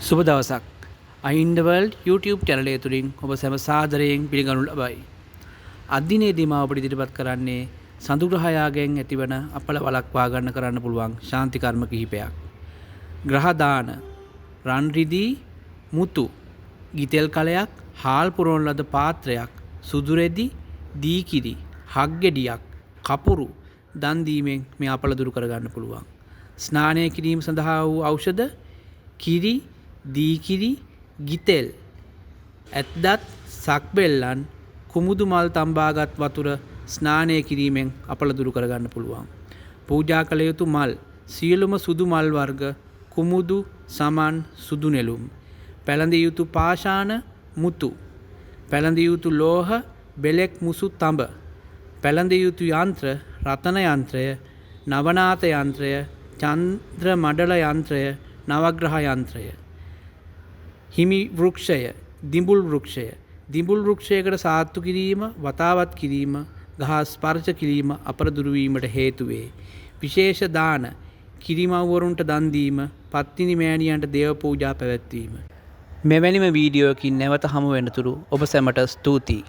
සුබ දවසක්. අහින්ද world YouTube channel එක තුලින් ඔබ සැම සාදරයෙන් පිළිගනු ලබයි. අද දිනේදී මම ඔබට ඉදිරිපත් කරන්නේ සඳු ග්‍රහයාගෙන් ඇතිවන අපල වළක්වා ගන්න කරන්න පුළුවන් ශාන්ති කර්ම කිහිපයක්. ග්‍රහ දාන, රන් රිදී, මුතු, ගිතෙල් කලයක්, හාල් පුරවන ලද පාත්‍රයක්, සුදු රෙදි, දී කිරි, හක් ගෙඩියක්, කපුරු දන් දීමෙන් මේ අපල දුරු කර ගන්න පුළුවන්. ස්නානය කිරීම සඳහා වූ ඖෂධ කිරි, දීකිරි, ගිතෙල්, ඇත්දත්, සක්බෙල්ලන්, කුමුදු මල් තම්බාගත් වතුර ස්නානය කිරීමෙන් අපල දුරු කරගන්න පුළුවන්. පූජා කළ යුතු මල් සියලුම සුදු මල් වර්ග, කුමුදු, සමන්, සුදු නෙළුම්. පැළඳිය යුතු පාෂාණ, මුතු. පැළඳිය යුතු ලෝහ, බෙලෙක් මුසු තඹ. පැළඳිය යුතු යන්ත්‍ර, රතන යන්ත්‍රය, නවනාත යන්ත්‍රය, චන්ද්‍ර මඩල යන්ත්‍රය, නවග්‍රහ යන්ත්‍රය. හිමි වෘක්ෂය, දිඹුල් වෘක්ෂය. දිඹුල් වෘක්ෂයකට සාත්තු කිරීම, වතාවත් කිරීම, ගහ ස්පර්ශ කිරීම අපර දුරු වීමට හේතු වේ. විශේෂ දාන, කිරිමව්වරුන්ට දන් දීම, පත්තිනි මෑණියන්ට දේව පූජා පැවැත්වීම. මෙවැනිම වීඩියෝකින් නැවත හමු වෙනතුරු ඔබ සැමට ස්තුතියි.